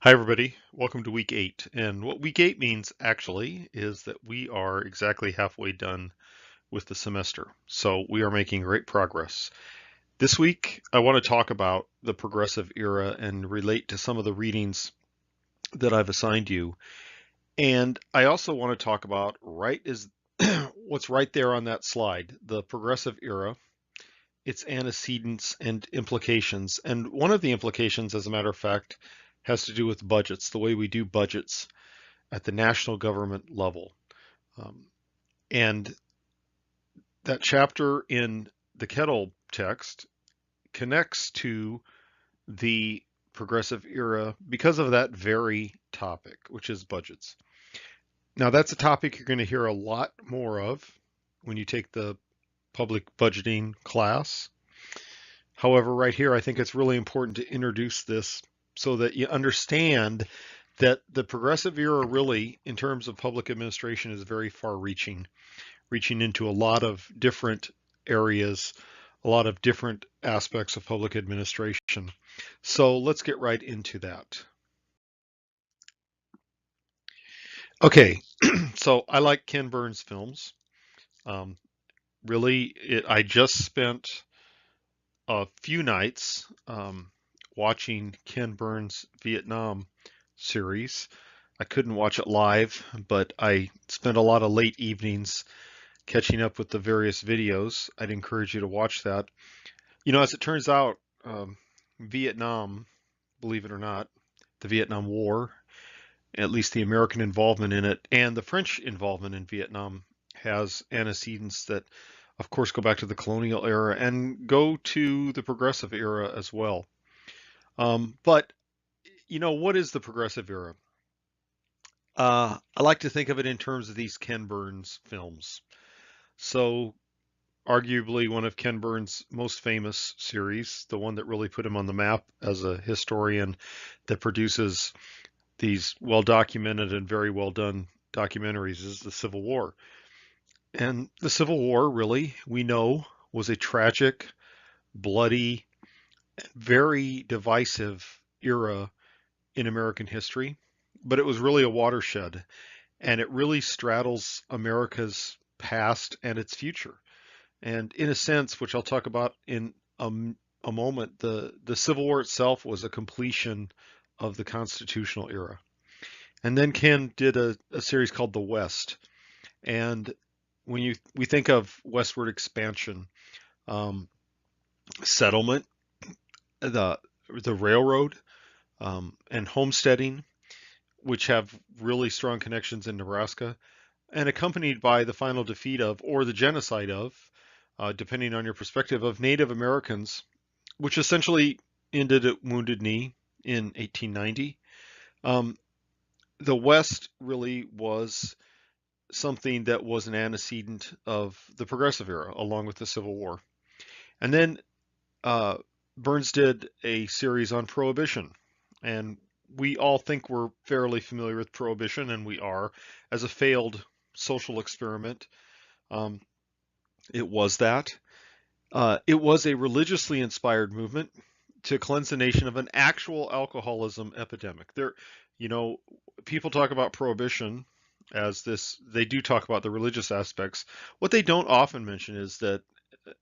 Hi, everybody. Welcome to week 8. And what week 8 means actually is that we are exactly halfway done with the semester. So we are making great progress. This week, I want to talk about the progressive era and relate to some of the readings that I've assigned you. And I also want to talk about what's right there on that slide, the progressive era, its antecedents and implications. And one of the implications, as a matter of fact, has to do with budgets, the way we do budgets at the national government level. Um, and that chapter in the Kettle text connects to the progressive era because of that very topic, which is budgets. Now, that's a topic you're going to hear a lot more of when you take the public budgeting class. However, right here, I think it's really important to introduce this so that you understand that the progressive era really, in terms of public administration, is very far reaching, reaching into a lot of different areas, a lot of different aspects of public administration. So let's get right into that. Okay, so I like Ken Burns films. Um, I just spent a few nights watching Ken Burns' Vietnam series. I couldn't watch it live, but I spent a lot of late evenings catching up with the various videos. I'd encourage you to watch that. As it turns out, Vietnam, believe it or not, the Vietnam War, at least the American involvement in it, and the French involvement in Vietnam has antecedents that, of course, go back to the colonial era and go to the progressive era as well. But, what is the progressive era? I like to think of it in terms of these Ken Burns films. So, arguably one of Ken Burns' most famous series, the one that really put him on the map as a historian that produces these well documented and very well done documentaries, is the Civil War. And the Civil War, really, we know, was a tragic, bloody, very divisive era in American history, but it was really a watershed, and it really straddles America's past and its future. And in a sense, which I'll talk about in a moment, the Civil War itself was a completion of the constitutional era. And then Ken did a series called The West. And when we think of westward expansion, um, settlement, the the railroad, and homesteading, which have really strong connections in Nebraska, and accompanied by the final defeat of, or the genocide of, depending on your perspective, of Native Americans, which essentially ended at Wounded Knee in 1890. Um, the West really was something that was an antecedent of the Progressive era, along with the Civil War. And then uh, Burns did a series on Prohibition, and we all think we're fairly familiar with Prohibition, and we are, as a failed social experiment. Um, it was that. It was a religiously inspired movement to cleanse the nation of an actual alcoholism epidemic. You know, people talk about prohibition as this, they do talk about the religious aspects. What they don't often mention is that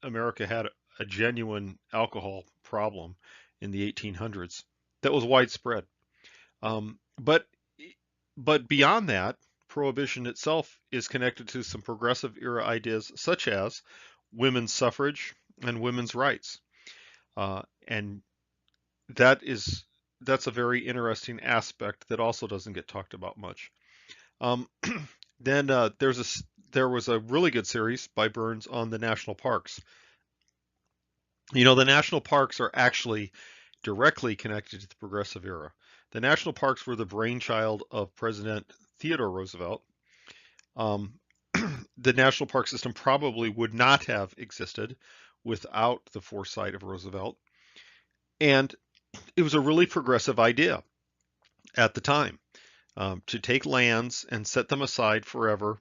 America had a genuine alcohol problem in the 1800s that was widespread. Um, but but beyond that, prohibition itself is connected to some progressive era ideas such as women's suffrage and women's rights. And that is that's a very interesting aspect that also doesn't get talked about much. Um, then there was a really good series by Burns on the national parks. The national parks are actually directly connected to the progressive era. The national parks were the brainchild of President Theodore Roosevelt. Um, the national park system probably would not have existed without the foresight of Roosevelt. And it was a really progressive idea at the time, to take lands and set them aside forever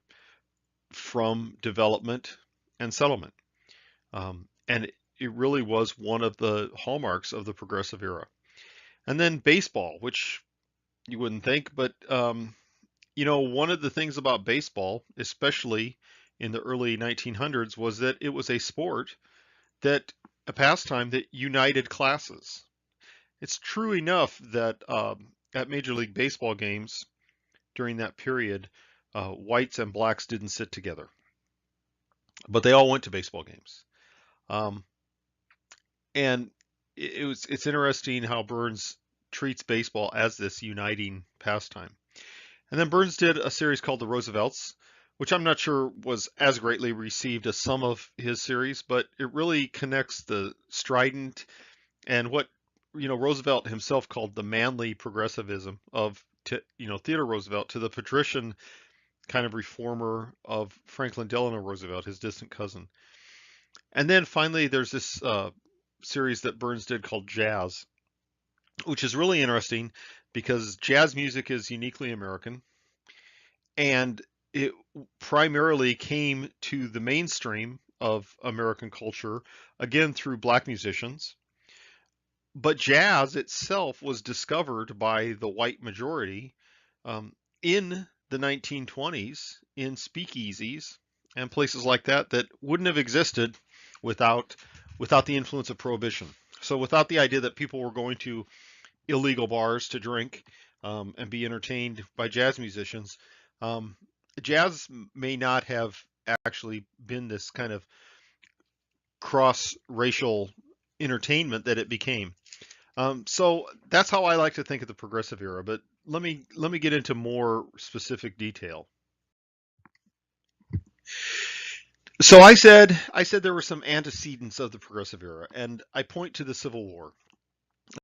from development and settlement. And it really was one of the hallmarks of the progressive era. And then baseball, which you wouldn't think, but one of the things about baseball, especially in the early 1900s, was that it was a sport that a pastime that united classes. It's true enough that at Major League Baseball games during that period, whites and blacks didn't sit together, but they all went to baseball games. Um, and it's interesting how Burns treats baseball as this uniting pastime. And then Burns did a series called The Roosevelts, which I'm not sure was as greatly received as some of his series, but it really connects the strident and what Roosevelt himself called the manly progressivism of Theodore Roosevelt to the patrician kind of reformer of Franklin Delano Roosevelt, his distant cousin. And then finally, there's this series that Burns did called Jazz, which is really interesting because jazz music is uniquely American, and it primarily came to the mainstream of American culture again through black musicians. But jazz itself was discovered by the white majority um, in the 1920s in speakeasies and places like that that wouldn't have existed without without the influence of prohibition. So without the idea that people were going to illegal bars to drink and be entertained by jazz musicians, um, jazz may not have actually been this kind of cross-racial entertainment that it became. So that's how I like to think of the progressive era. But let me get into more specific detail. So I said there were some antecedents of the progressive era, and I point to the Civil War.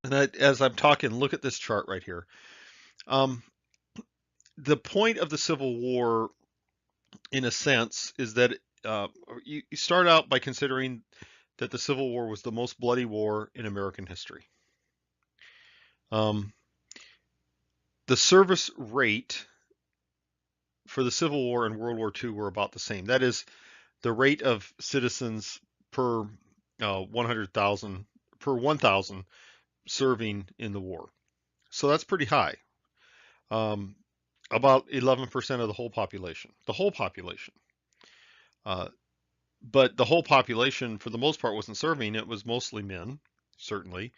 And as I'm talking, look at this chart right here. Um, the point of the Civil War, in a sense, is that you start out by considering that the Civil War was the most bloody war in American history. Um, the service rate for the Civil War and World War II were about the same. That is, the rate of citizens per 100,000 per 1,000 serving in the war. So that's pretty high. Um, about 11% of the whole population. The whole population. Uh, but the whole population, for the most part, wasn't serving. It was mostly men, certainly.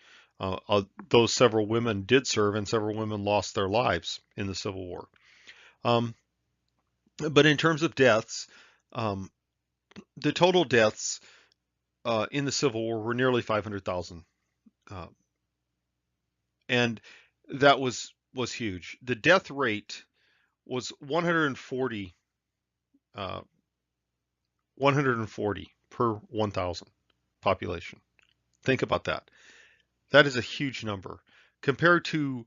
Though several women did serve, and several women lost their lives in the Civil War. Um, but in terms of deaths, um, the total deaths in the Civil War were nearly 500,000, uh, and that was huge. The death rate was 140, 140 per 1,000 population. Think about that. That is a huge number compared to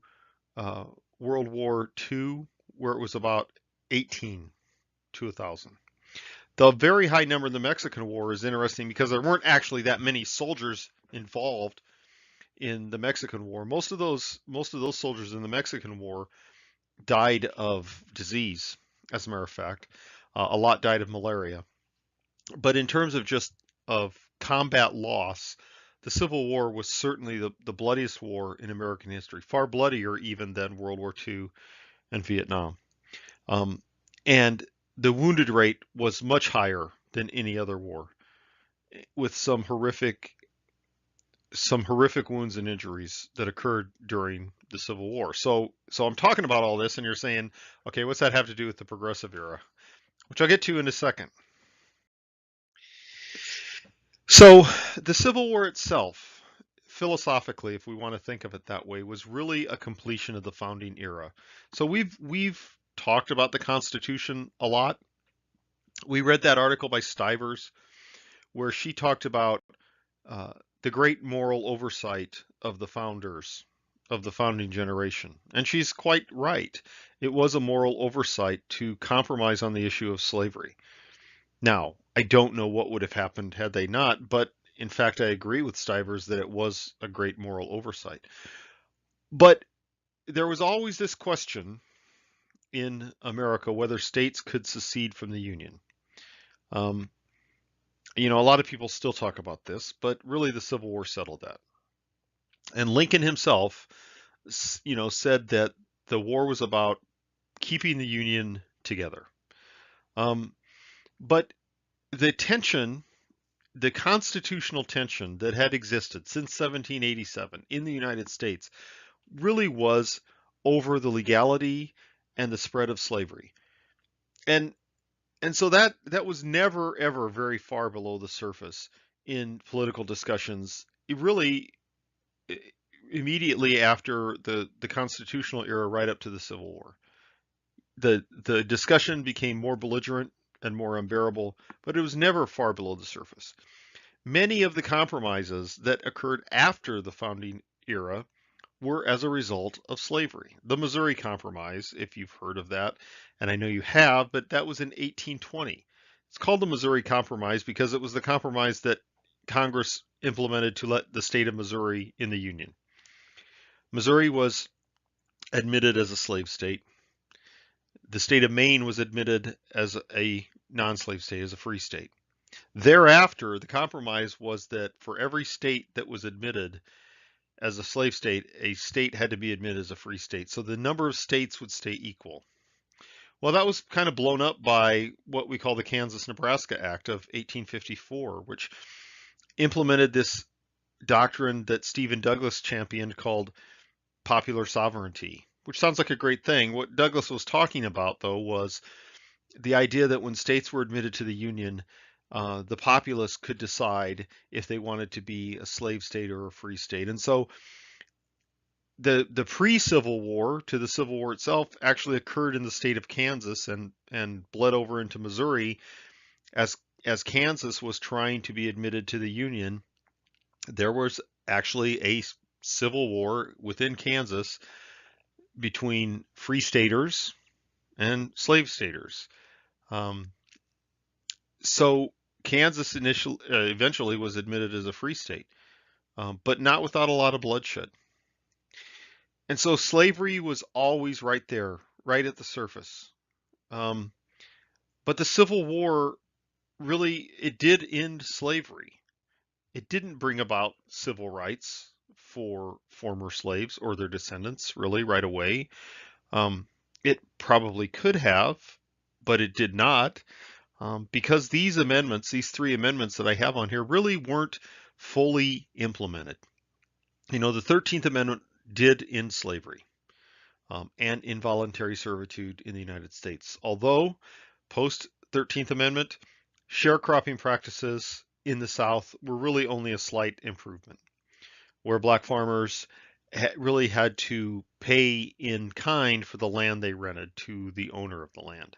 uh, World War II, where it was about 18 to 1,000. The very high number in the Mexican War is interesting because there weren't actually that many soldiers involved in the Mexican War. Most of those soldiers in the Mexican War died of disease. As a matter of fact, a lot died of malaria. But in terms of just of combat loss, the Civil War was certainly the bloodiest war in American history, far bloodier even than World War II and Vietnam. Um, and the wounded rate was much higher than any other war, with some horrific wounds and injuries that occurred during the Civil War. So I'm talking about all this, and you're saying, okay, what's that have to do with the progressive era? Which I'll get to in a second. So the Civil War itself, philosophically, if we want to think of it that way, was really a completion of the founding era. So we've talked about the Constitution a lot. We read that article by Stivers where she talked about uh, the great moral oversight of the founders of the founding generation. And she's quite right. It was a moral oversight to compromise on the issue of slavery. Now, I don't know what would have happened had they not, but in fact, I agree with Stivers that it was a great moral oversight. But there was always this question in America whether states could secede from the Union. Um, a lot of people still talk about this, but really the Civil War settled that. And Lincoln himself, said that The war was about keeping the Union together. Um, but the tension, the constitutional tension that had existed since 1787 in the United States really was over the legality and the spread of slavery. And and so that was never ever very far below the surface in political discussions. It really immediately after the constitutional era right up to the Civil War. The discussion became more belligerent and more unbearable, but it was never far below the surface. Many of the compromises that occurred after the founding era were as a result of slavery. The Missouri Compromise, if you've heard of that, and I know you have, but that was in 1820. It's called the Missouri Compromise because it was the compromise that Congress implemented to let the state of Missouri in the Union. Missouri was admitted as a slave state. The state of Maine was admitted as a non-slave state, as a free state. Thereafter, the compromise was that for every state that was admitted as a slave state, a state had to be admitted as a free state. So the number of states would stay equal. Well, that was kind of blown up by what we call the Kansas-Nebraska Act of 1854, which implemented this doctrine that Stephen Douglas championed called popular sovereignty, which sounds like a great thing. What Douglas was talking about, though, was the idea that when states were admitted to the Union, the populace could decide if they wanted to be a slave state or a free state. And so the pre-Civil War to the Civil War itself actually occurred in the state of Kansas and bled over into Missouri as Kansas was trying to be admitted to the Union. There was actually a civil war within Kansas between free staters and slave staters. So Kansas eventually was admitted as a free state, but not without a lot of bloodshed. And so slavery was always right there, right at the surface. But the Civil War really, it did end slavery. It didn't bring about civil rights for former slaves or their descendants really right away. It probably could have, but it did not, because these amendments, these three amendments that I have on here, really weren't fully implemented. You know, the 13th Amendment did end slavery and involuntary servitude in the United States. Although post 13th Amendment, sharecropping practices in the South were really only a slight improvement, where black farmers really had to pay in kind for the land they rented to the owner of the land.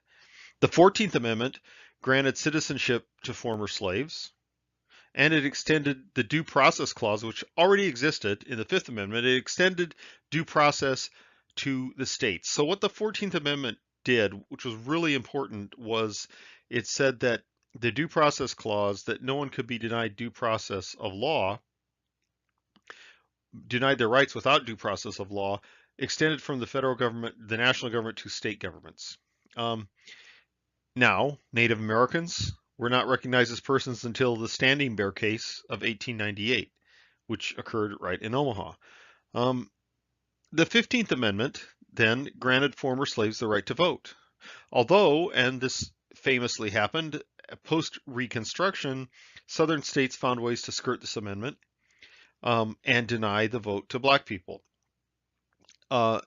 The 14th Amendment granted citizenship to former slaves, and it extended the due process clause, which already existed in the Fifth Amendment. It extended due process to the states. So what the 14th Amendment did, which was really important, was it said that the due process clause, that no one could be denied due process of law, denied their rights without due process of law, extended from the federal government, the national government, to state governments. Now, Native Americans were not recognized as persons until the Standing Bear case of 1898, which occurred right in Omaha. The 15th Amendment then granted former slaves the right to vote. Although, and this famously happened, post-Reconstruction, Southern states found ways to skirt this amendment and deny the vote to black people. That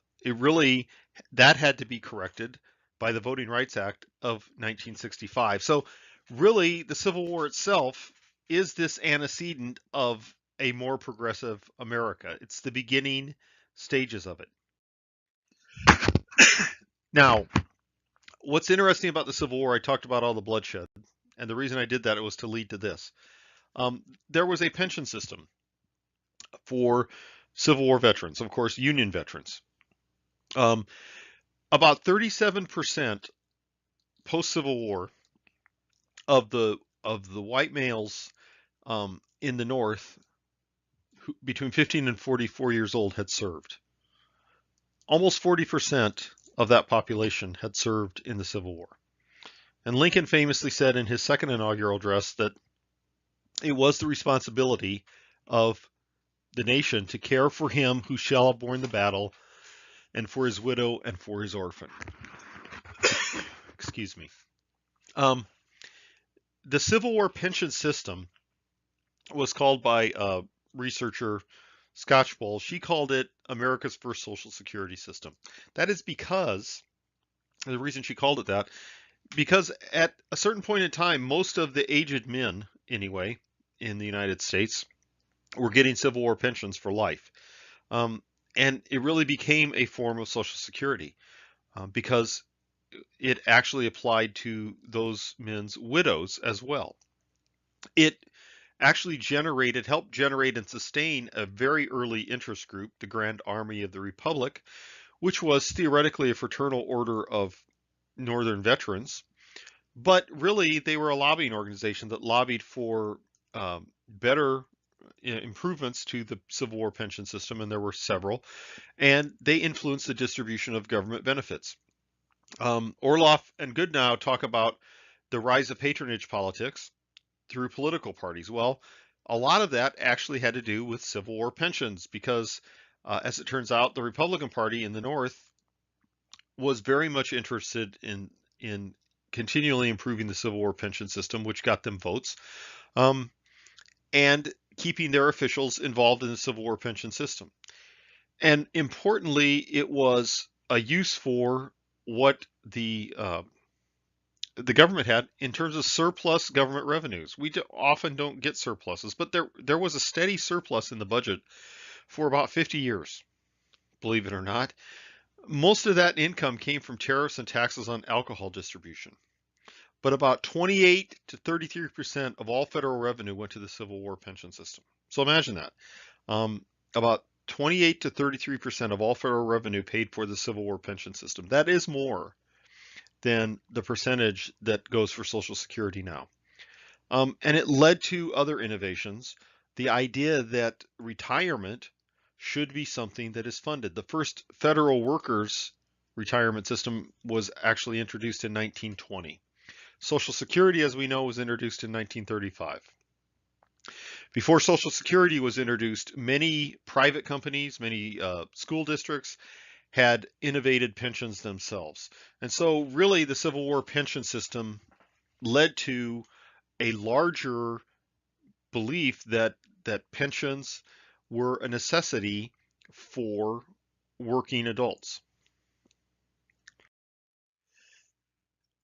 had to be corrected by the Voting Rights Act of 1965. So really, the Civil War itself is this antecedent of a more progressive America. It's the beginning stages of it. Now, what's interesting about the Civil War, I talked about all the bloodshed, and the reason I did that was to lead to this. There was a pension system for Civil War veterans, of course, Union veterans. About 37% post-Civil War of the white males in the North between 15 and 44 years old had served. Almost 40% of that population had served in the Civil War. And Lincoln famously said in his second inaugural address that it was the responsibility of the nation to care for him who shall have borne the battle and for his widow and for his orphan. Excuse me. Um, the Civil War pension system was called by researcher Scotchbowl. She called it America's first Social Security system. That is because the reason she called it that, because at a certain point in time, most of the aged men, anyway, in the United States were getting Civil War pensions for life. Um, and it really became a form of Social Security because it actually applied to those men's widows as well. It actually helped generate and sustain a very early interest group, the Grand Army of the Republic, which was theoretically a fraternal order of Northern veterans. But really, they were a lobbying organization that lobbied for better improvements to the Civil War pension system, and there were several, and they influenced the distribution of government benefits. Orloff and Goodnow talk about the rise of patronage politics through political parties. Well, a lot of that actually had to do with Civil War pensions because, as it turns out, the Republican Party in the North was very much interested in continually improving the Civil War pension system, which got them votes, um, and keeping their officials involved in the Civil War pension system. And importantly, it was a use for what the government had in terms of surplus government revenues. We often don't get surpluses, but there was a steady surplus in the budget for about 50 years, believe it or not. Most of that income came from tariffs and taxes on alcohol distribution. But about 28 to 33% of all federal revenue went to the Civil War pension system. So imagine that. About 28 to 33% of all federal revenue paid for the Civil War pension system. That is more than the percentage that goes for Social Security now. And it led to other innovations. The idea that retirement should be something that is funded. The first federal workers' retirement system was actually introduced in 1920. Social Security, as we know, was introduced in 1935. Before Social Security was introduced, many private companies, many school districts had innovated pensions themselves. And so really the Civil War pension system led to a larger belief that pensions were a necessity for working adults.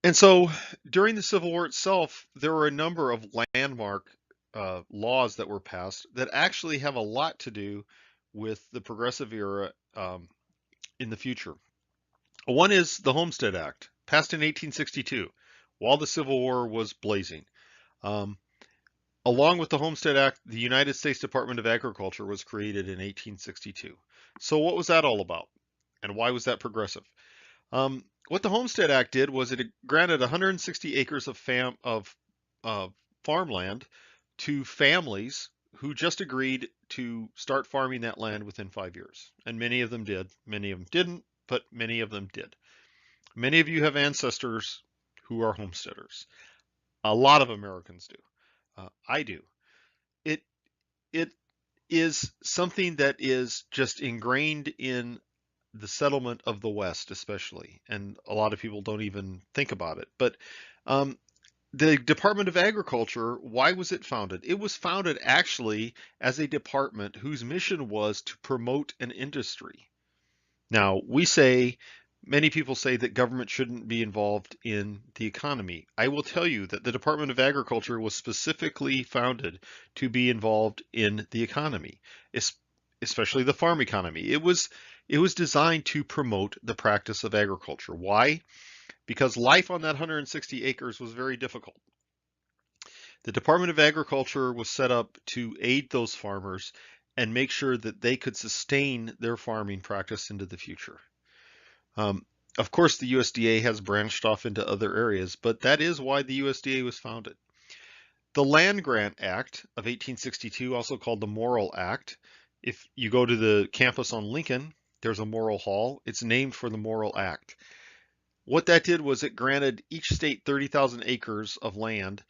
And so during the Civil War itself, there were a number of landmark laws that were passed that actually have a lot to do with the Progressive era in the future. One is the Homestead Act, passed in 1862, while the Civil War was blazing. Um, Along with the Homestead Act, the United States Department of Agriculture was created in 1862. So what was that all about? And why was that progressive? What the Homestead Act did was it granted 160 acres of farmland to families who just agreed to start farming that land within 5 years. And many of them did. Many of them didn't, but many of them did. Many of you have ancestors who are homesteaders. A lot of Americans do. I do. It it is something that is just ingrained in the settlement of the West, especially, and a lot of people don't even think about it. But um, the Department of Agriculture, why was it founded? It was founded actually as a department whose mission was to promote an industry. Now, many people say that government shouldn't be involved in the economy. I will tell you that the Department of Agriculture was specifically founded to be involved in the economy, especially the farm economy. It was designed to promote the practice of agriculture. Why? Because life on that 160 acres was very difficult. The Department of Agriculture was set up to aid those farmers and make sure that they could sustain their farming practice into the future. Um, of course, the USDA has branched off into other areas, but that is why the USDA was founded. The Land Grant Act of 1862, also called the Morrill Act, if you go to the campus on Lincoln, there's a Morrill Hall. It's named for the Morrill Act. What that did was it granted each state 30,000 acres of land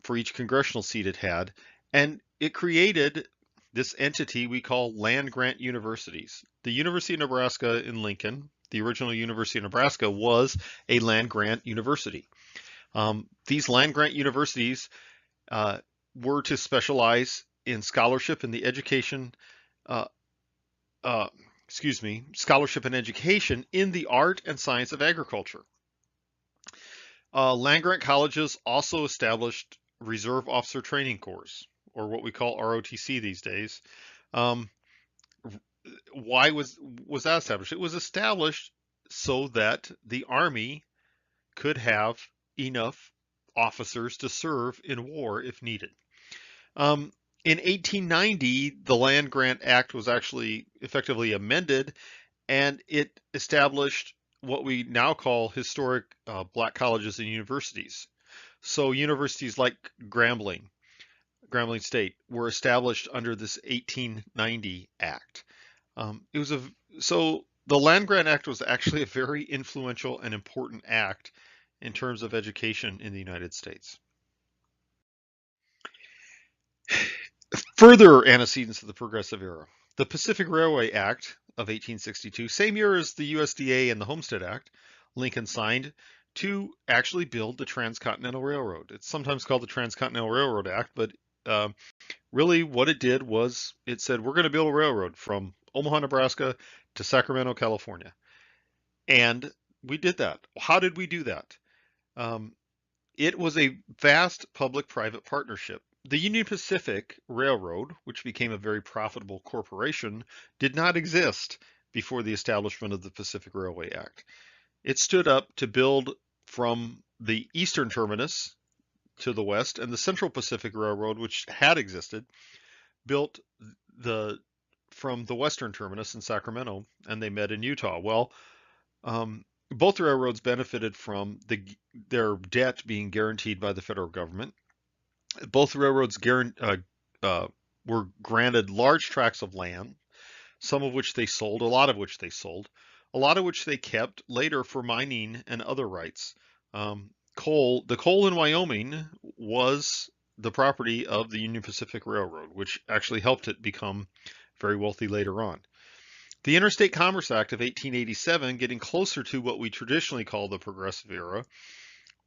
for each congressional seat it had, and it created this entity we call land grant universities. The University of Nebraska in Lincoln, the original University of Nebraska, was a land grant university. These land grant universities uh, were to specialize in scholarship in the education, uh, uh, scholarship and education in the art and science of agriculture. Land grant colleges also established Reserve Officer Training Corps, or what we call ROTC these days. Um, why was that established? It was established so that the Army could have enough officers to serve in war if needed. Um, in 1890, the Land Grant Act was actually effectively amended, and it established what we now call historic black colleges and universities. So universities like Grambling State, were established under this 1890 Act. It was a so the Land Grant Act was actually a very influential and important act in terms of education in the United States. Further antecedents of the Progressive Era. The Pacific Railway Act of 1862, same year as the USDA and the Homestead Act, Lincoln signed to actually build the Transcontinental Railroad. It's sometimes called the Transcontinental Railroad Act, but really what it did was it said, we're going to build a railroad from Omaha, Nebraska to Sacramento, California. And we did that. How did we do that? It was a vast public-private partnership. The Union Pacific Railroad, which became a very profitable corporation, did not exist before the establishment of the Pacific Railway Act. It stood up to build from the eastern terminus to the west, and the Central Pacific Railroad, which had existed, built from the western terminus in Sacramento, and they met in Utah. Well, both railroads benefited from their debt being guaranteed by the federal government. Both railroads were granted large tracts of land, some of which they sold, a lot of which they sold, a lot of which they kept later for mining and other rights. The coal in Wyoming was the property of the Union Pacific Railroad, which actually helped it become very wealthy later on. The Interstate Commerce Act of 1887, getting closer to what we traditionally call the Progressive Era,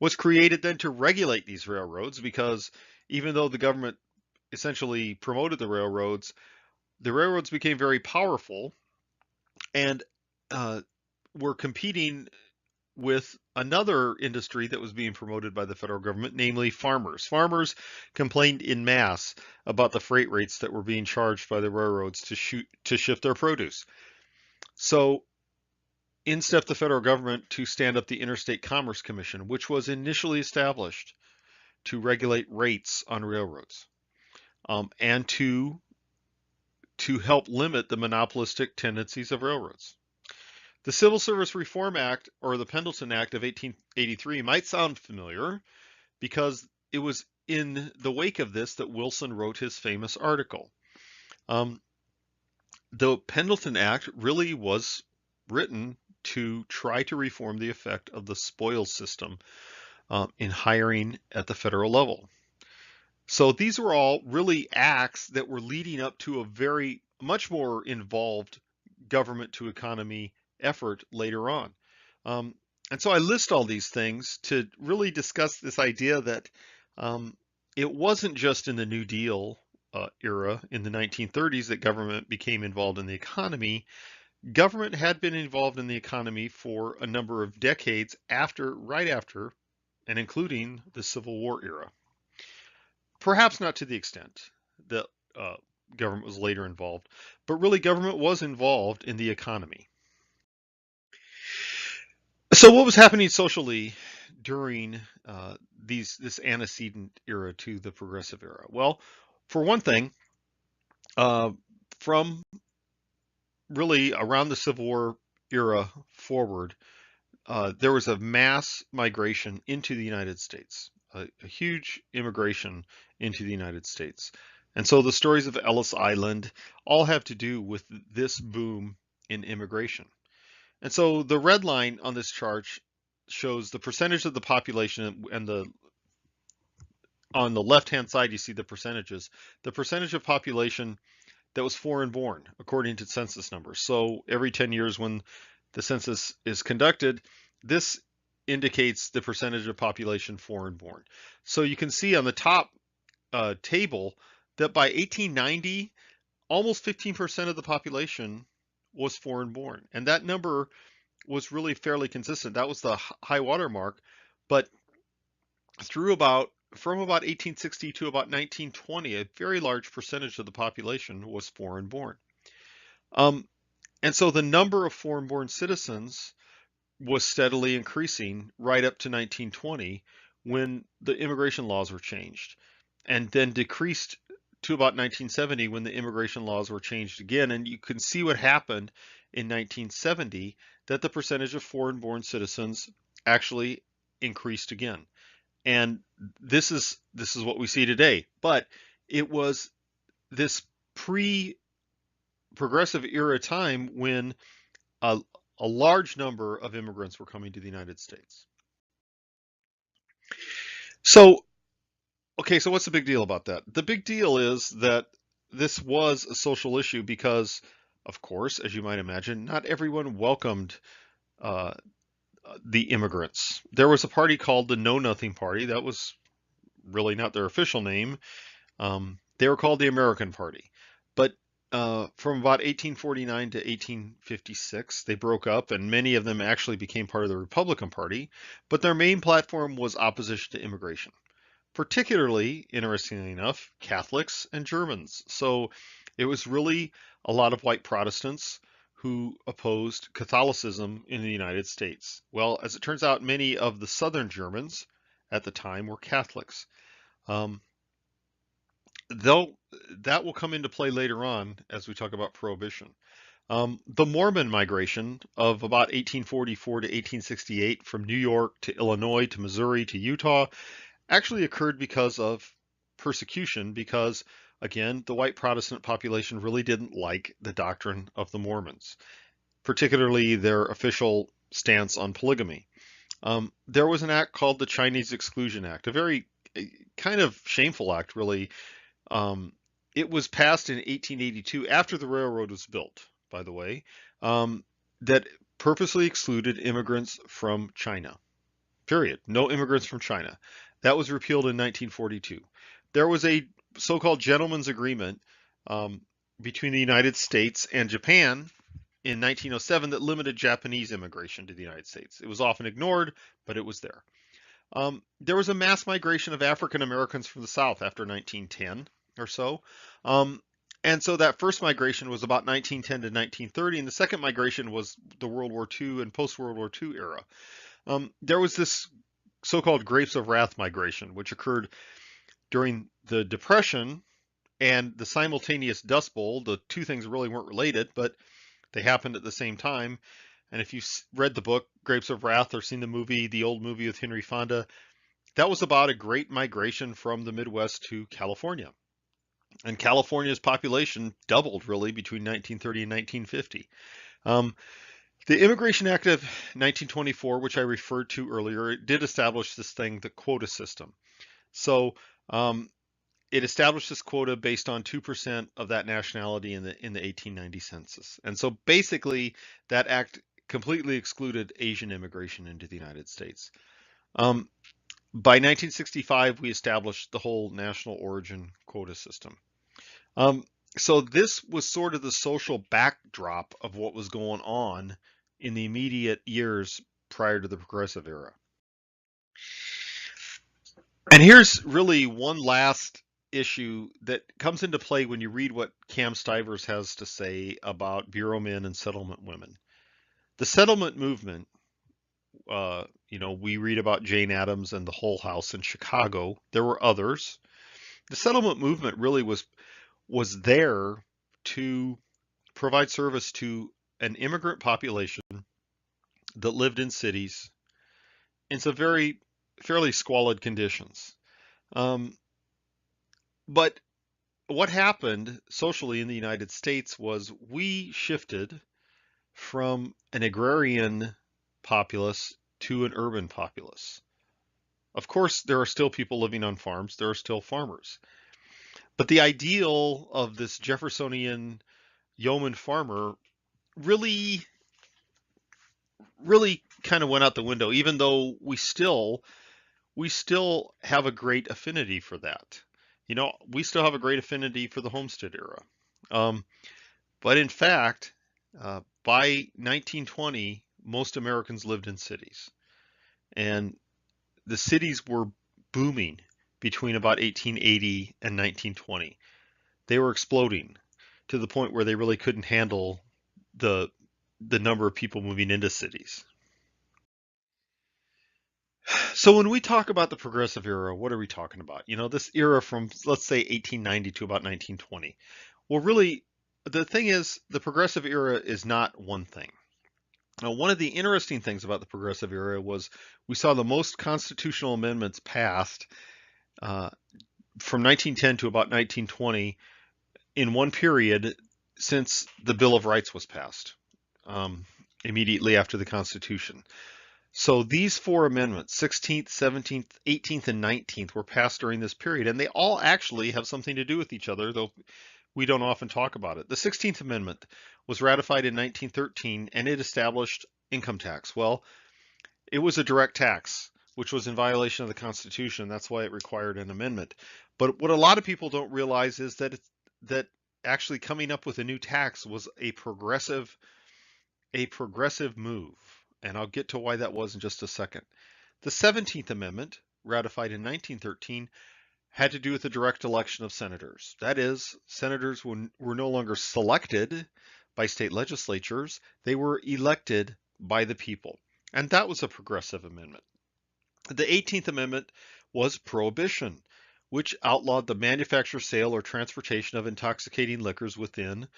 was created then to regulate these railroads, because even though the government essentially promoted the railroads became very powerful and were competing with another industry that was being promoted by the federal government, namely farmers. Farmers complained in mass about the freight rates that were being charged by the railroads to ship their produce. So in stepped the federal government to stand up the Interstate Commerce Commission, which was initially established to regulate rates on railroads, and to help limit the monopolistic tendencies of railroads. The Civil Service Reform Act, or the Pendleton Act of 1883, might sound familiar because it was in the wake of this that Wilson wrote his famous article. The Pendleton Act really was written to try to reform the effect of the spoils system in hiring at the federal level. So these were all really acts that were leading up to a very much more involved government to economy effort later on. And so I list all these things to really discuss this idea that it wasn't just in the New Deal era in the 1930s that government became involved in the economy. Government had been involved in the economy for a number of decades right after, and including the Civil War era. Perhaps not to the extent that government was later involved, but really government was involved in the economy. So what was happening socially during this antecedent era to the Progressive Era? Well, for one thing, from really around the Civil War era forward, there was a mass migration into the United States, a huge immigration into the United States. And so the stories of Ellis Island all have to do with this boom in immigration. And so the red line on this chart shows the percentage of the population, and on the left-hand side you see the percentages. The percentage of population that was foreign born, according to census numbers. So every 10 years when the census is conducted, this indicates the percentage of population foreign born. So you can see on the top table that by 1890, almost 15% of the population was foreign born. And that number was really fairly consistent. That was the high water mark. But from about 1860 to about 1920, a very large percentage of the population was foreign born. And so the number of foreign born citizens was steadily increasing right up to 1920 when the immigration laws were changed, and then decreased to about 1970 when the immigration laws were changed again. And you can see what happened in 1970, that the percentage of foreign born citizens actually increased again. And this is what we see today. But it was this pre-progressive era time when a, a large number of immigrants were coming to the United States. So, okay, so what's the big deal about that? The big deal is that this was a social issue because, of course, as you might imagine, not everyone welcomed uh, the immigrants. There was a party called the Know Nothing Party. That was really not their official name. They were called the American Party. But from about 1849 to 1856, they broke up, and many of them actually became part of the Republican Party. But their main platform was opposition to immigration, particularly, interestingly enough, Catholics and Germans. So it was really a lot of white Protestants who opposed Catholicism in the United States. Well, as it turns out, many of the Southern Germans at the time were Catholics. Um, though that will come into play later on as we talk about Prohibition. The Mormon migration of about 1844 to 1868 from New York to Illinois to Missouri to Utah actually occurred because of persecution, because, again, the white Protestant population really didn't like the doctrine of the Mormons, particularly their official stance on polygamy. There was an act called the Chinese Exclusion Act, a very kind of shameful act, really. Um, it was passed in 1882 after the railroad was built, by the way, that purposely excluded immigrants from China. Period. No immigrants from China. That was repealed in 1942. There was a so-called gentleman's agreement um, between the United States and Japan in 1907 that limited Japanese immigration to the United States. It was often ignored, but it was there. There was a mass migration of African Americans from the South after 1910 or so. Um, and so that first migration was about 1910 to 1930, and the second migration was the World War II and post-World War II era. There was this so-called Grapes of Wrath migration, which occurred during the Depression and the simultaneous Dust Bowl. The two things really weren't related, but they happened at the same time. And if you've read the book Grapes of Wrath or seen the movie, the old movie with Henry Fonda, that was about a great migration from the Midwest to California. And California's population doubled really between 1930 and 1950. Um, the Immigration Act of 1924, which I referred to earlier, it did establish this thing, the quota system. So it established this quota based on 2% of that nationality in the 1890 census. And so basically, that act completely excluded Asian immigration into the United States. By 1965, we established the whole national origin quota system. So this was sort of the social backdrop of what was going on in the immediate years prior to the Progressive era. And here's really one last issue that comes into play when you read what Cam Stivers has to say about bureau men and settlement women. The settlement movement, we read about Jane Addams and the Hull House in Chicago. There were others. The settlement movement really was there to provide service to an immigrant population that lived in cities in some fairly squalid conditions. But what happened socially in the United States was we shifted from an agrarian populace to an urban populace. Of course, there are still people living on farms. There are still farmers. But the ideal of this Jeffersonian yeoman farmer really, really kind of went out the window, even though we still have a great affinity for that. We still have a great affinity for the homestead era. Um, but in fact, by 1920, most Americans lived in cities, and the cities were booming between about 1880 and 1920. They were exploding to the point where they really couldn't handle the the number of people moving into cities. So when we talk about the progressive era, what are we talking about? This era from, let's say, 1890 to about 1920. Well, really, the thing is, the progressive era is not one thing. Now, one of the interesting things about the progressive era was we saw the most constitutional amendments passed uh, from 1910 to about 1920 in one period since the Bill of Rights was passed, um, immediately after the Constitution. So these four amendments, 16th, 17th, 18th, and 19th, were passed during this period, and they all actually have something to do with each other, though we don't often talk about it. The 16th Amendment was ratified in 1913, and it established income tax. Well, it was a direct tax, which was in violation of the Constitution. That's why it required an amendment. But what a lot of people don't realize is that actually coming up with a new tax was a progressive move, and I'll get to why that was in just a second. The 17th Amendment, ratified in 1913, had to do with the direct election of senators. That is, senators were no longer selected by state legislatures, they were elected by the people. And that was a progressive amendment. The 18th Amendment was prohibition, which outlawed the manufacture, sale, or transportation of intoxicating liquors within,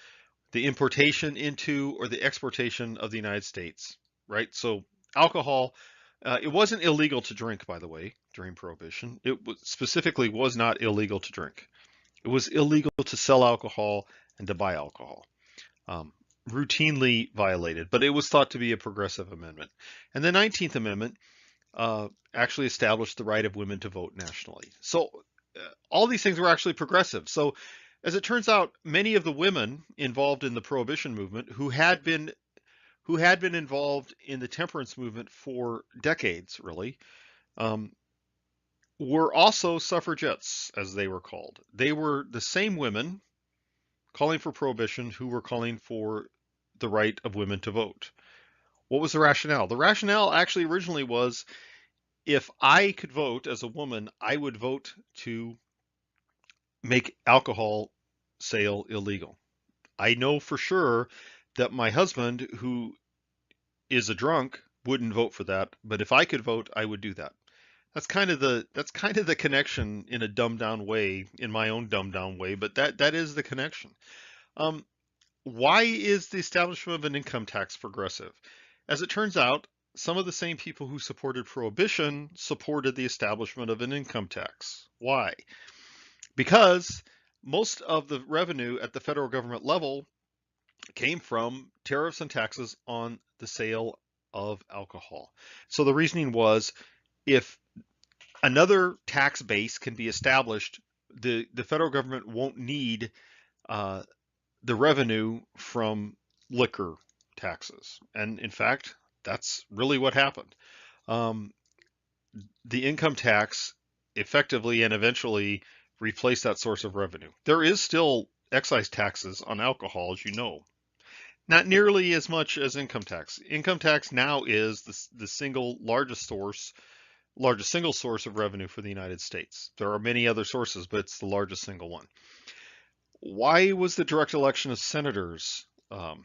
the importation into, or the exportation of the United States, right? So alcohol, it wasn't illegal to drink, by the way, during Prohibition. Specifically was not illegal to drink. It was illegal to sell alcohol and to buy alcohol. Um, Routinely violated, but it was thought to be a progressive amendment. And the 19th Amendment actually established the right of women to vote nationally. So all these things were actually progressive. So as it turns out, many of the women involved in the Prohibition movement who had been involved in the temperance movement for decades, really, um, were also suffragettes, as they were called. They were the same women calling for prohibition who were calling for the right of women to vote. What was the rationale? The rationale actually originally was, if I could vote as a woman, I would vote to make alcohol sale illegal. I know for sure that my husband, who is a drunk, wouldn't vote for that, but if I could vote, I would do that. That's kind of the connection in a dumbed down way, in my own dumbed down way, but that is the connection. Um, why is the establishment of an income tax progressive? As it turns out, some of the same people who supported prohibition supported the establishment of an income tax. Why? Because most of the revenue at the federal government level came from tariffs and taxes on the sale of alcohol. So the reasoning was, if another tax base can be established, the federal government won't need uh, the revenue from liquor taxes. And in fact, that's really what happened. Um, the income tax effectively and eventually replaced that source of revenue. There is still excise taxes on alcohol, as you know. Not nearly as much as income tax. Income tax now is the single largest single source of revenue for the United States. There are many other sources, but it's the largest single one. Why was the direct election of senators a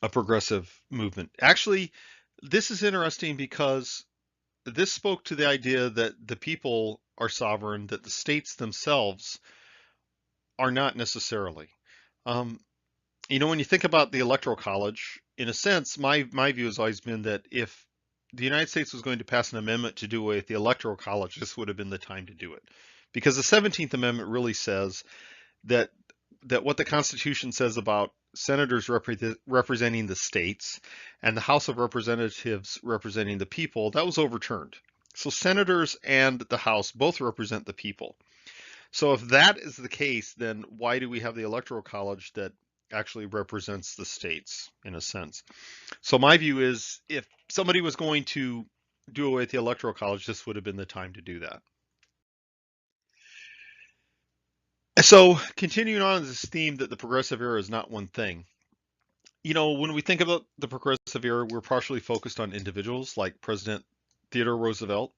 progressive movement? Actually, this is interesting because this spoke to the idea that the people are sovereign, that the states themselves are not necessarily. Um, when you think about the Electoral College, in a sense, my view has always been that if the United States was going to pass an amendment to do away with the Electoral College, this would have been the time to do it. Because the 17th Amendment really says that what the Constitution says about senators representing the states and the House of Representatives representing the people, that was overturned. So senators and the House both represent the people. So if that is the case, then why do we have the Electoral College that actually represents the states in a sense? So my view is if somebody was going to do away with the Electoral College, this would have been the time to do that. So continuing on this theme that the progressive era is not one thing. When we think about the progressive era, we're partially focused on individuals like President Theodore Roosevelt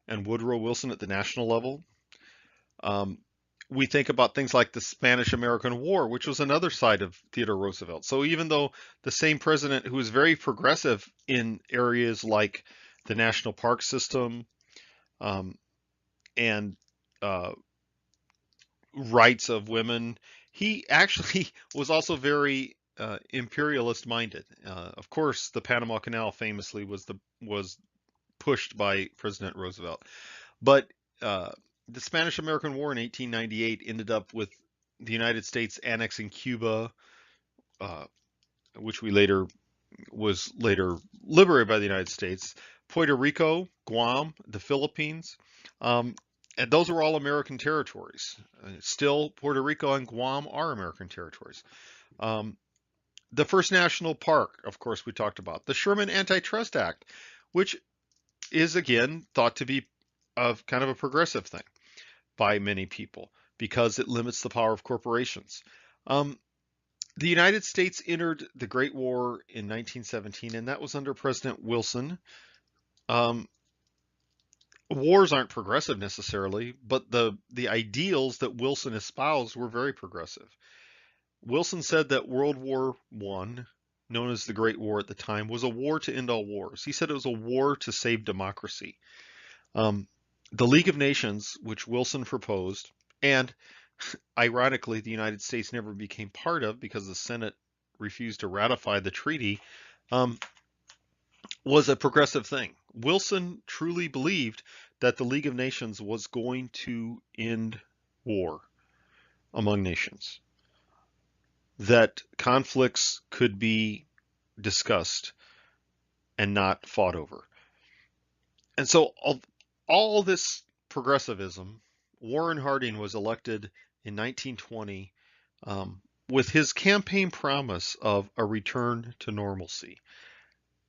and Woodrow Wilson at the national level. Um, we think about things like the Spanish-American War, which was another side of Theodore Roosevelt. So even though the same president who was very progressive in areas like the national park system um, and uh, rights of women, he actually was also very imperialist minded. Of course, the Panama Canal famously was pushed by President Roosevelt. But uh, the Spanish American War in 1898 ended up with the United States annexing Cuba, uh, which was later liberated by the United States, Puerto Rico, Guam, the Philippines. Um, and those are all American territories. Still, Puerto Rico and Guam are American territories. Um, the first national park, of course, we talked about. The Sherman Antitrust Act, which is again thought to be of kind of a progressive thing by many people because it limits the power of corporations. Um, the United States entered the Great War in 1917, and that was under President Wilson. Um, Wars aren't progressive necessarily, but the ideals that Wilson espoused were very progressive. Wilson said that World War I, known as the Great War at the time, was a war to end all wars. He said it was a war to save democracy. Um, the League of Nations, which Wilson proposed, and ironically, the United States never became part of because the Senate refused to ratify the treaty, um, was a progressive thing. Wilson truly believed that the League of Nations was going to end war among nations, that conflicts could be discussed and not fought over. And so all this progressivism, Warren Harding was elected in 1920 with his campaign promise of a return to normalcy.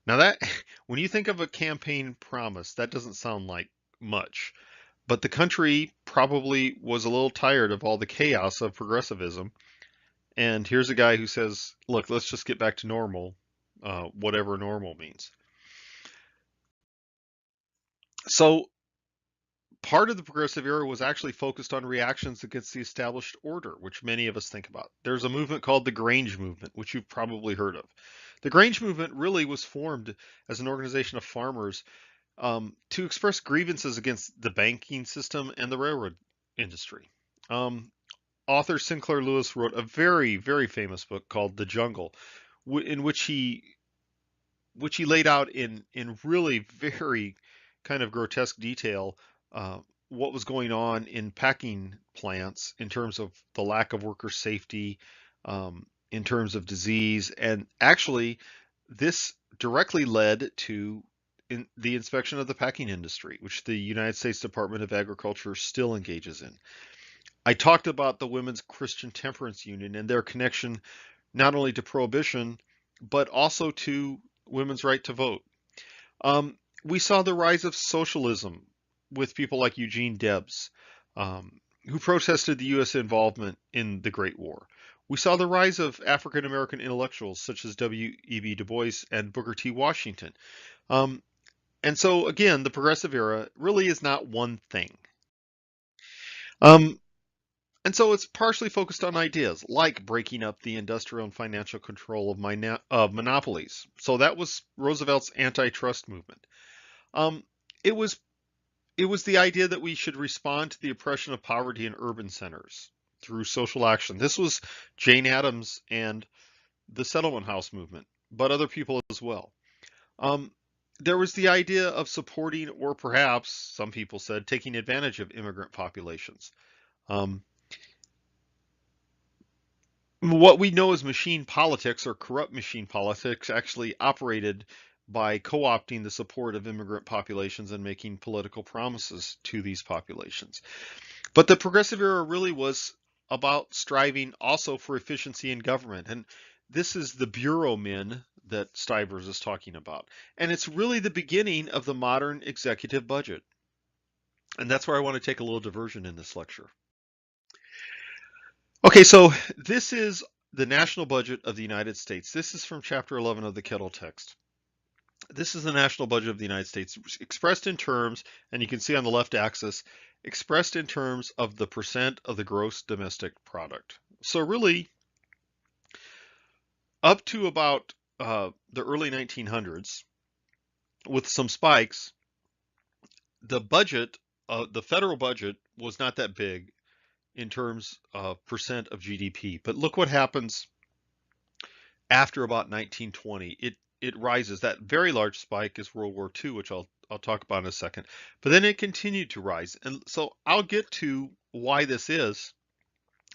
Now that, when you think of a campaign promise, that doesn't sound like much, but the country probably was a little tired of all the chaos of progressivism. And here's a guy who says, look, let's just get back to normal, whatever normal means. So part of the progressive era was actually focused on reactions against the established order, which many of us think about. There's a movement called the Grange Movement, which you've probably heard of. The Grange Movement really was formed as an organization of farmers to express grievances against the banking system and the railroad industry. Um, Author Sinclair Lewis wrote a very, very famous book called The Jungle, in which he laid out in really very kind of grotesque detail uh, what was going on in packing plants in terms of the lack of worker safety, in terms of disease, and actually this directly led to the inspection of the packing industry, which the United States Department of Agriculture still engages in. I talked about the Women's Christian Temperance Union and their connection not only to prohibition, but also to women's right to vote. We saw the rise of socialism with people like Eugene Debs, who protested the U.S. involvement in the Great War. We saw the rise of African American intellectuals such as W.E.B. Du Bois and Booker T. Washington. Um, and so, again, the progressive era really is not one thing. Um, and so it's partially focused on ideas like breaking up the industrial and financial control of monopolies. So that was Roosevelt's antitrust movement. Um, it was it was the idea that we should respond to the oppression of poverty in urban centers through social action. This was Jane Addams and the settlement house movement, but other people as well. Um, there was the idea of supporting, or perhaps some people said, taking advantage of immigrant populations. Um, what we know as machine politics or corrupt machine politics actually operated by co-opting the support of immigrant populations and making political promises to these populations. But the progressive era really was about striving also for efficiency in government. And this is the bureau men that Stivers is talking about. And it's really the beginning of the modern executive budget. And that's where I want to take a little diversion in this lecture. Okay, so this is the national budget of the United States. This is from chapter 11 of the Kettle text. This is the national budget of the United States expressed in terms, and you can see on the left axis, expressed in terms of the percent of the gross domestic product. So really, up to about the early 1900s, with some spikes, the budget, the federal budget was not that big in terms of percent of GDP. But look what happens after about 1920. It rises. That very large spike is World War II, which I'll talk about in a second. But then it continued to rise. And so I'll get to why this is.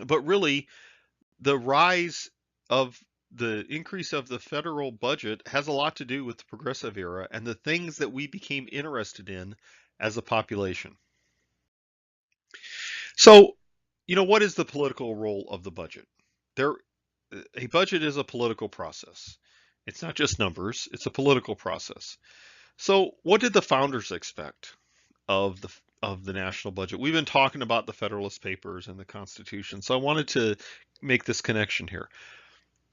But really, the rise of the increase of the federal budget has a lot to do with the progressive era and the things that we became interested in as a population. So, what is the political role of the budget? There, a budget is a political process. It's not just numbers, it's a political process. So, what did the founders expect of the national budget? We've been talking about the Federalist Papers and the Constitution, so I wanted to make this connection here.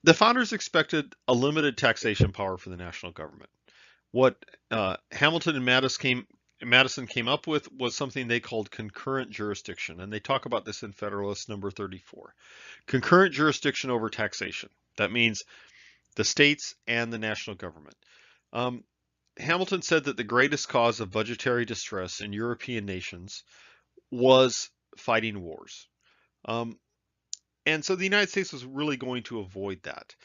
The founders expected a limited taxation power for the national government. What Hamilton and Madison came up with was something they called concurrent jurisdiction, and they talk about this in Federalist number 34. Concurrent jurisdiction over taxation. That means the states and the national government. Hamilton said that the greatest cause of budgetary distress in European nations was fighting wars. And so the United States was really going to avoid that.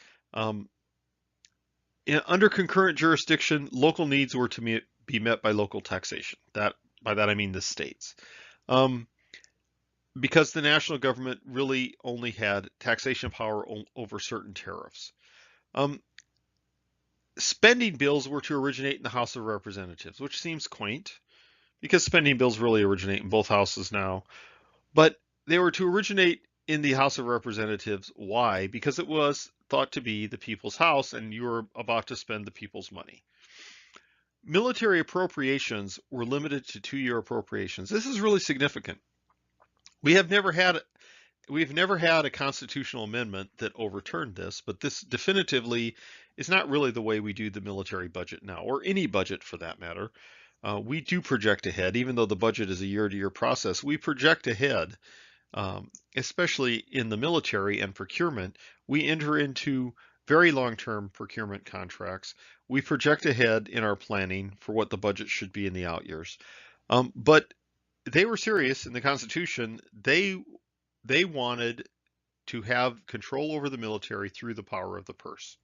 Under concurrent jurisdiction, local needs were to be met by local taxation. By that I mean the states. Because the national government really only had taxation power over certain tariffs. Spending bills were to originate in the House of Representatives, which seems quaint because spending bills really originate in both houses now. But they were to originate in the House of Representatives. Why? Because it was thought to be the people's house and you were about to spend the people's money. Military appropriations were limited to 2-year appropriations. This is really significant. We've never had a constitutional amendment that overturned this, but this definitively is not really the way we do the military budget now, or any budget for that matter. We do project ahead, even though the budget is a year-to-year process. We project ahead, especially in the military and procurement. We enter into very long-term procurement contracts. We project ahead in our planning for what the budget should be in the out years. But they were serious in the Constitution. They wanted to have control over the military through the power of the purse.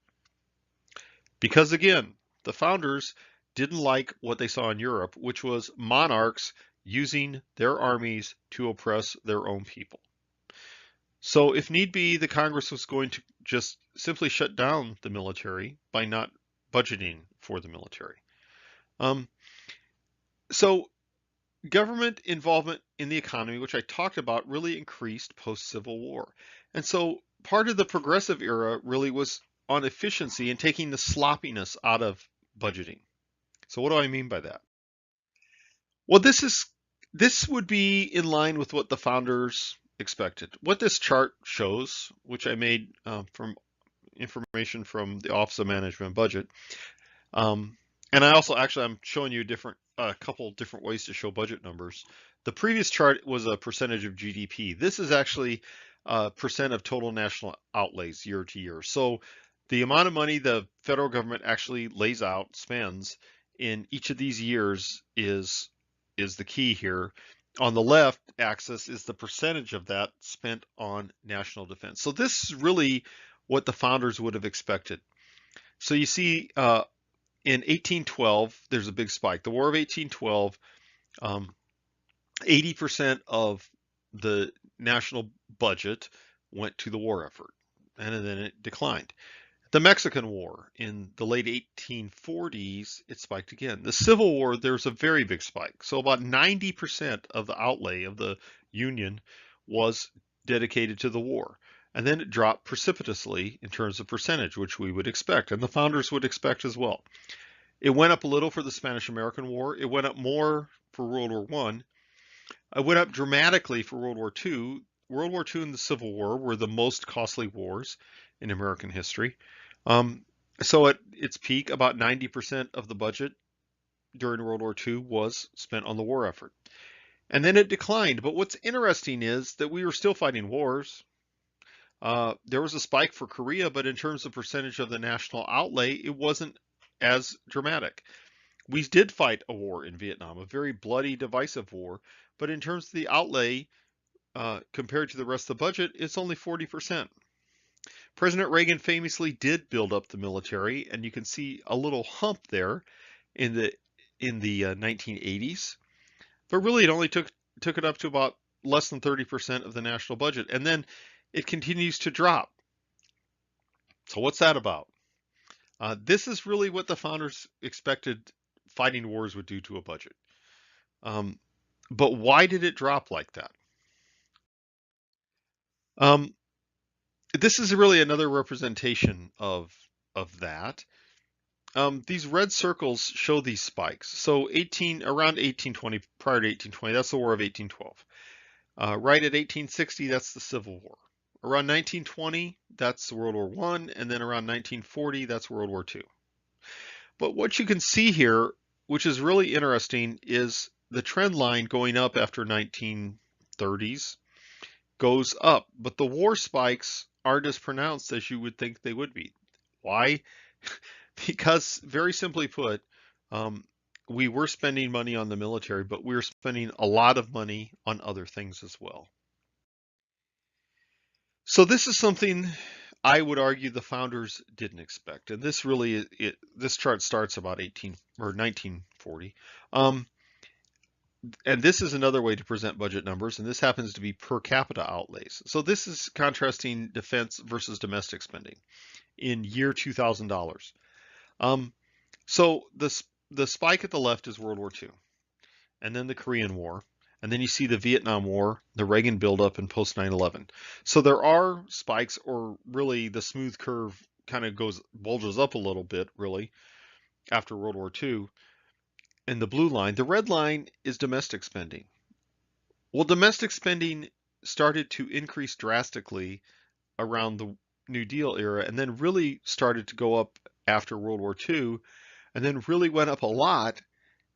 Because again, the founders didn't like what they saw in Europe, which was monarchs using their armies to oppress their own people. So if need be, the Congress was going to just simply shut down the military by not budgeting for the military. So government involvement in the economy, which I talked about, really increased post-Civil War. And so part of the progressive era really was on efficiency and taking the sloppiness out of budgeting. So what do I mean by that? Well, this would be in line with what the founders expected. What this chart shows, which I made from information from the Office of Management Budget, and I also I'm showing you a couple different ways to show budget numbers. The previous chart was a percentage of GDP. This is actually percent of total national outlays year to year. So the amount of money the federal government actually lays out, spends in each of these years is the key here. On the left axis is the percentage of that spent on national defense. So this is really what the founders would have expected. So you see in 1812, there's a big spike. The War of 1812, 80% of the national budget went to the war effort, and then it declined. The Mexican War in the late 1840s, it spiked again. The Civil War, there's a very big spike. So about 90% of the outlay of the Union was dedicated to the war. And then it dropped precipitously in terms of percentage, which we would expect, and the founders would expect as well. It went up a little for the Spanish-American War. It went up more for World War I. It went up dramatically for World War II. World War II and the Civil War were the most costly wars in American history. Um, so at its peak, about 90% of the budget during World War II was spent on the war effort. And then it declined. But what's interesting is that we were still fighting wars. There was a spike for Korea, but in terms of percentage of the national outlay, it wasn't as dramatic. We did fight a war in Vietnam, a very bloody, divisive war, but in terms of the outlay, compared to the rest of the budget, it's only 40%. President Reagan famously did build up the military, and you can see a little hump there in the 1980s. But really, it only took it up to about less than 30% of the national budget, and then it continues to drop. So what's that about? This is really what the founders expected fighting wars would do to a budget. But why did it drop like that? This is really another representation of that. These red circles show these spikes. So around 1820, prior to 1820, that's the War of 1812. Right at 1860, that's the Civil War. Around 1920, that's World War I, and then around 1940, that's World War II. But what you can see here, which is really interesting, is the trend line going up after 1930s goes up, but the war spikes aren't as pronounced as you would think they would be. Why? Because, very simply put, we were spending money on the military, but we were spending a lot of money on other things as well. So this is something I would argue the founders didn't expect, and this really this chart starts about 1940. And this is another way to present budget numbers, and this happens to be per capita outlays. So this is contrasting defense versus domestic spending in year $2,000. So the spike at the left is World War II, and then the Korean War, and then you see the Vietnam War, the Reagan buildup, and post 9/11. So there are spikes, or really the smooth curve kind of bulges up a little bit, really, after World War II. And the blue line, the red line is domestic spending. Well, domestic spending started to increase drastically around the New Deal era, and then really started to go up after World War II, and then really went up a lot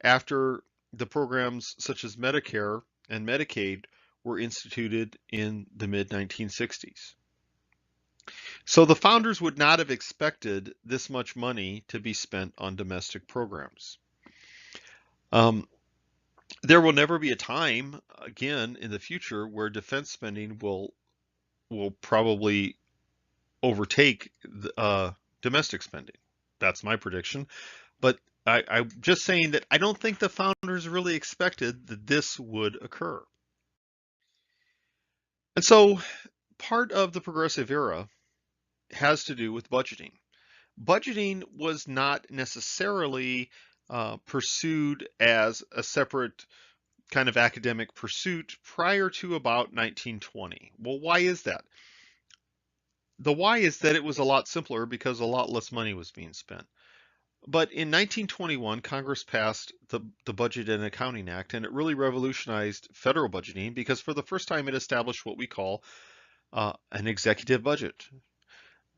after the programs such as Medicare and Medicaid were instituted in the mid-1960s. So the founders would not have expected this much money to be spent on domestic programs. There will never be a time again in the future where defense spending will probably overtake domestic spending. That's my prediction. But I'm just saying that I don't think the founders really expected that this would occur. And so part of the progressive era has to do with budgeting. Budgeting was not necessarily pursued as a separate kind of academic pursuit prior to about 1920. Well, why is that? The why is that it was a lot simpler because a lot less money was being spent. But in 1921, Congress passed the Budget and Accounting Act, and it really revolutionized federal budgeting because for the first time it established what we call an executive budget.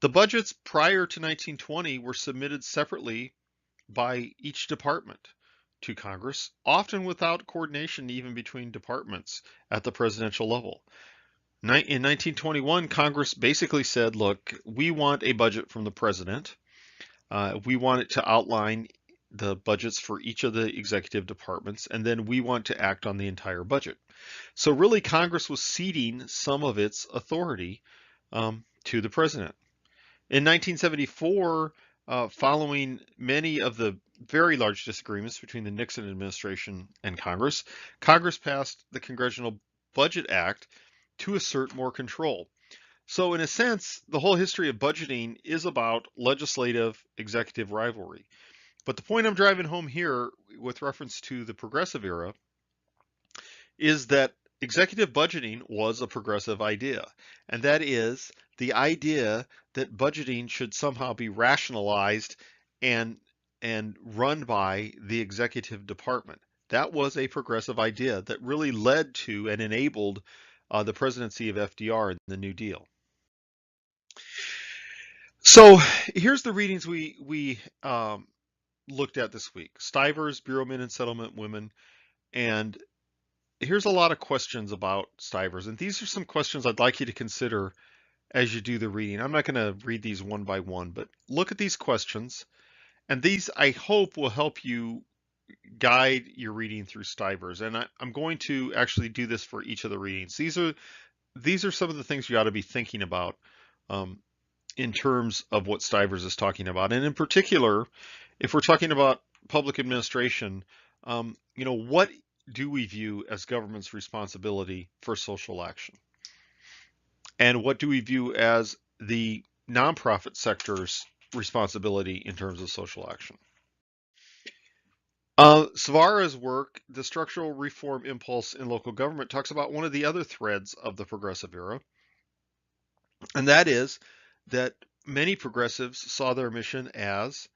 The budgets prior to 1920 were submitted separately by each department to Congress, often without coordination even between departments at the presidential level. In 1921, Congress basically said, look, we want a budget from the president. We want it to outline the budgets for each of the executive departments, and then we want to act on the entire budget. So really, Congress was ceding some of its authority to the president. In 1974, following many of the very large disagreements between the Nixon administration and Congress, Congress passed the Congressional Budget Act to assert more control. So in a sense, the whole history of budgeting is about legislative executive rivalry. But the point I'm driving home here with reference to the progressive era is that executive budgeting was a progressive idea. And that is the idea that budgeting should somehow be rationalized and run by the executive department. That was a progressive idea that really led to and enabled the presidency of FDR and the New Deal. So here's the readings we looked at this week: Stivers, Bureau Men and Settlement Women, and here's a lot of questions about Stivers, and these are some questions I'd like you to consider as you do the reading. I'm not going to read these one by one, but look at these questions, and these I hope will help you guide your reading through Stivers. And I'm going to actually do this for each of the readings. These are some of the things you ought to be thinking about um, in terms of what Stivers is talking about, and in particular, if we're talking about public administration, what do we view as government's responsibility for social action? And what do we view as the nonprofit sector's responsibility in terms of social action? Savara's work, The Structural Reform Impulse in Local Government, talks about one of the other threads of the progressive era, and that is that many progressives saw their mission as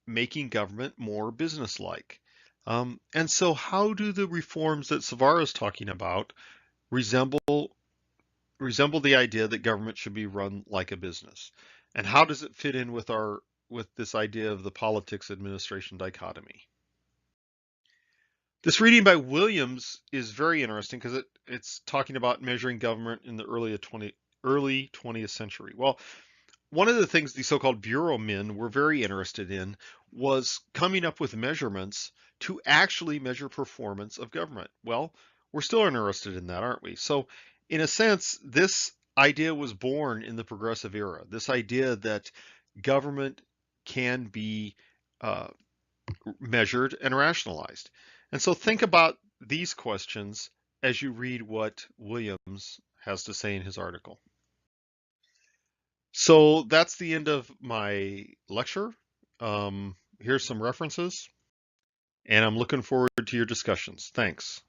making government more businesslike. And so, how do the reforms that Savara is talking about resemble the idea that government should be run like a business? And how does it fit in with this idea of the politics administration dichotomy? This reading by Williams is very interesting because it's talking about measuring government in the early 20th century. Well, one of the things the so-called bureau men were very interested in was coming up with measurements to actually measure performance of government. Well, we're still interested in that, aren't we? So, in a sense, this idea was born in the progressive era. This idea that government can be uh, measured and rationalized. And so, think about these questions as you read what Williams has to say in his article. So that's the end of my lecture. Here's some references, and I'm looking forward to your discussions. Thanks.